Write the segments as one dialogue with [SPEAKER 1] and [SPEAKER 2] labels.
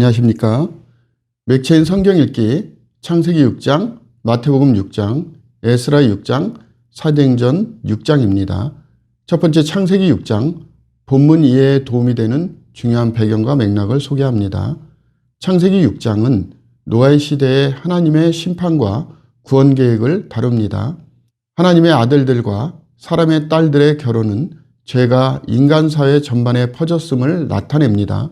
[SPEAKER 1] 안녕하십니까. 맥체인 성경 읽기 창세기 6장, 마태복음 6장, 에스라 6장, 사도행전 6장입니다. 첫 번째 창세기 6장, 본문 이해에 도움이 되는 중요한 배경과 맥락을 소개합니다. 창세기 6장은 노아의 시대의 하나님의 심판과 구원 계획을 다룹니다. 하나님의 아들들과 사람의 딸들의 결혼은 죄가 인간 사회 전반에 퍼졌음을 나타냅니다.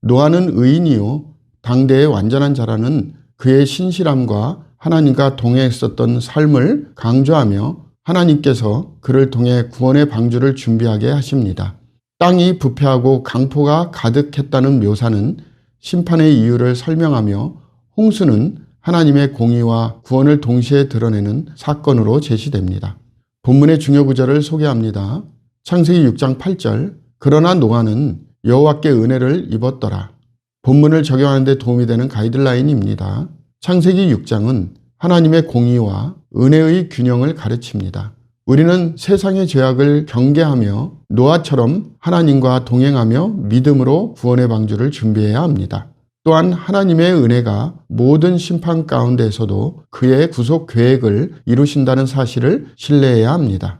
[SPEAKER 1] 노아는 의인이요 당대의 완전한 자라는 그의 신실함과 하나님과 동행했었던 삶을 강조하며 하나님께서 그를 통해 구원의 방주를 준비하게 하십니다. 땅이 부패하고 강포가 가득했다는 묘사는 심판의 이유를 설명하며 홍수는 하나님의 공의와 구원을 동시에 드러내는 사건으로 제시됩니다. 본문의 중요 구절을 소개합니다. 창세기 6장 8절, 그러나 노아는 여호와께 은혜를 입었더라. 본문을 적용하는 데 도움이 되는 가이드라인입니다. 창세기 6장은 하나님의 공의와 은혜의 균형을 가르칩니다. 우리는 세상의 죄악을 경계하며 노아처럼 하나님과 동행하며 믿음으로 구원의 방주를 준비해야 합니다. 또한 하나님의 은혜가 모든 심판 가운데에서도 그의 구속 계획을 이루신다는 사실을 신뢰해야 합니다.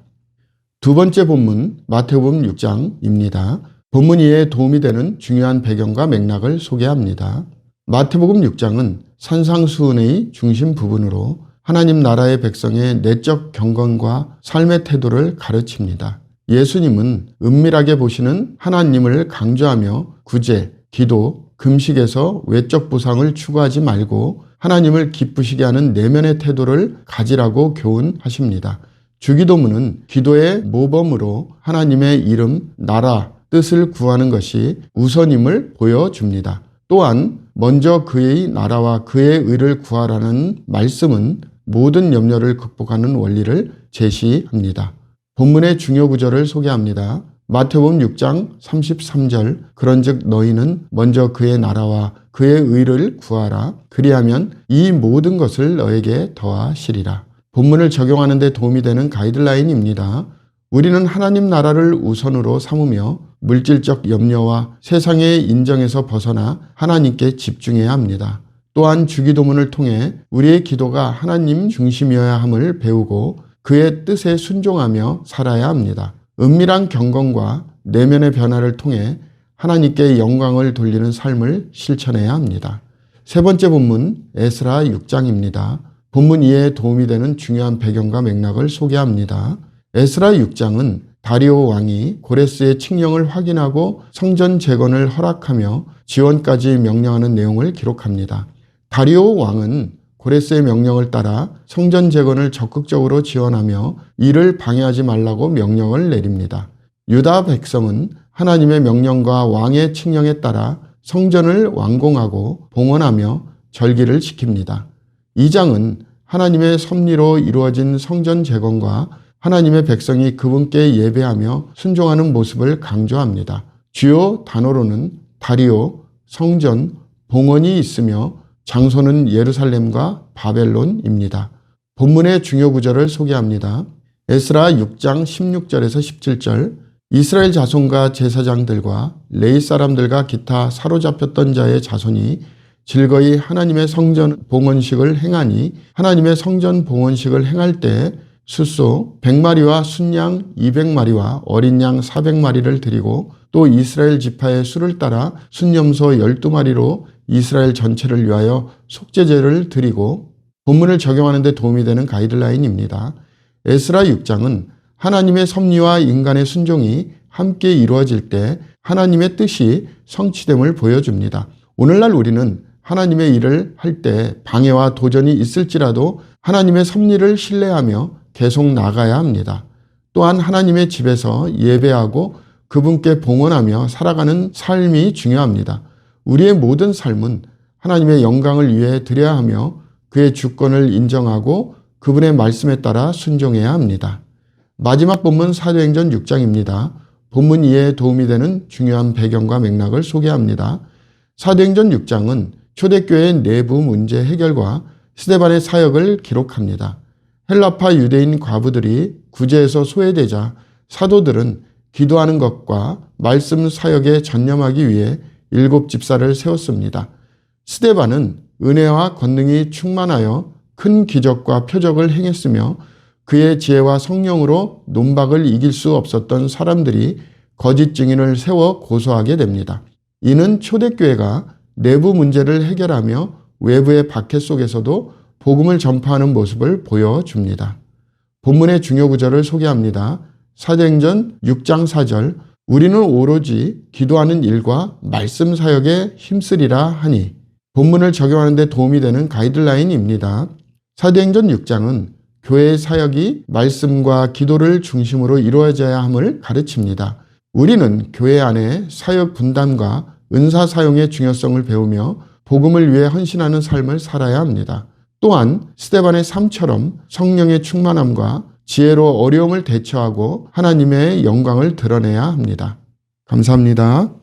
[SPEAKER 1] 두 번째 본문 마태복음 6장입니다. 본문 이해에 도움이 되는 중요한 배경과 맥락을 소개합니다. 마태복음 6장은 산상수훈의 중심 부분으로 하나님 나라의 백성의 내적 경건과 삶의 태도를 가르칩니다. 예수님은 은밀하게 보시는 하나님을 강조하며 구제, 기도, 금식에서 외적 보상을 추구하지 말고 하나님을 기쁘시게 하는 내면의 태도를 가지라고 교훈하십니다. 주기도문은 기도의 모범으로 하나님의 이름, 나라, 뜻을 구하는 것이 우선임을 보여줍니다. 또한 먼저 그의 나라와 그의 의를 구하라는 말씀은 모든 염려를 극복하는 원리를 제시합니다. 본문의 중요 구절을 소개합니다. 마태복음 6장 33절, 그런즉 너희는 먼저 그의 나라와 그의 의를 구하라. 그리하면 이 모든 것을 너에게 더하시리라. 본문을 적용하는 데 도움이 되는 가이드라인입니다. 우리는 하나님 나라를 우선으로 삼으며 물질적 염려와 세상의 인정에서 벗어나 하나님께 집중해야 합니다. 또한 주기도문을 통해 우리의 기도가 하나님 중심이어야 함을 배우고 그의 뜻에 순종하며 살아야 합니다. 은밀한 경건과 내면의 변화를 통해 하나님께 영광을 돌리는 삶을 실천해야 합니다. 세 번째 본문 에스라 6장입니다. 본문 이해에 도움이 되는 중요한 배경과 맥락을 소개합니다. 에스라 6장은 다리오 왕이 고레스의 칙령을 확인하고 성전 재건을 허락하며 지원까지 명령하는 내용을 기록합니다. 다리오 왕은 고레스의 명령을 따라 성전 재건을 적극적으로 지원하며 이를 방해하지 말라고 명령을 내립니다. 유다 백성은 하나님의 명령과 왕의 칙령에 따라 성전을 완공하고 봉헌하며 절기를 지킵니다. 이 장은 하나님의 섭리로 이루어진 성전 재건과 하나님의 백성이 그분께 예배하며 순종하는 모습을 강조합니다. 주요 단어로는 다리오, 성전, 봉헌이 있으며 장소는 예루살렘과 바벨론입니다. 본문의 중요 구절을 소개합니다. 에스라 6장 16절에서 17절, 이스라엘 자손과 제사장들과 레위 사람들과 기타 사로잡혔던 자의 자손이 즐거이 하나님의 성전 봉헌식을 행하니 하나님의 성전 봉헌식을 행할 때 숫소 100마리와 순양 200마리와 어린 양 400마리를 드리고 또 이스라엘 지파의 수를 따라 순염소 12마리로 이스라엘 전체를 위하여 속죄제를 드리고 본문을 적용하는 데 도움이 되는 가이드라인입니다. 에스라 6장은 하나님의 섭리와 인간의 순종이 함께 이루어질 때 하나님의 뜻이 성취됨을 보여줍니다. 오늘날 우리는 하나님의 일을 할 때 방해와 도전이 있을지라도 하나님의 섭리를 신뢰하며 계속 나가야 합니다. 또한 하나님의 집에서 예배하고 그분께 봉헌하며 살아가는 삶이 중요합니다. 우리의 모든 삶은 하나님의 영광을 위해 드려야 하며 그의 주권을 인정하고 그분의 말씀에 따라 순종해야 합니다. 마지막 본문 사도행전 6장입니다. 본문 이해에 도움이 되는 중요한 배경과 맥락을 소개합니다. 사도행전 6장은 초대교회의 내부 문제 해결과 스데반의 사역을 기록합니다. 헬라파 유대인 과부들이 구제에서 소외되자 사도들은 기도하는 것과 말씀 사역에 전념하기 위해 7 집사를 세웠습니다. 스데반은 은혜와 권능이 충만하여 큰 기적과 표적을 행했으며 그의 지혜와 성령으로 논박을 이길 수 없었던 사람들이 거짓 증인을 세워 고소하게 됩니다. 이는 초대교회가 내부 문제를 해결하며 외부의 박해 속에서도 복음을 전파하는 모습을 보여줍니다. 본문의 중요 구절을 소개합니다. 사도행전 6장 4절 우리는 오로지 기도하는 일과 말씀 사역에 힘쓰리라 하니 본문을 적용하는 데 도움이 되는 가이드라인입니다. 사도행전 6장은 교회의 사역이 말씀과 기도를 중심으로 이루어져야 함을 가르칩니다. 우리는 교회 안에 사역 분담과 은사 사용의 중요성을 배우며 복음을 위해 헌신하는 삶을 살아야 합니다. 또한 스데반의 삶처럼 성령의 충만함과 지혜로 어려움을 대처하고 하나님의 영광을 드러내야 합니다. 감사합니다.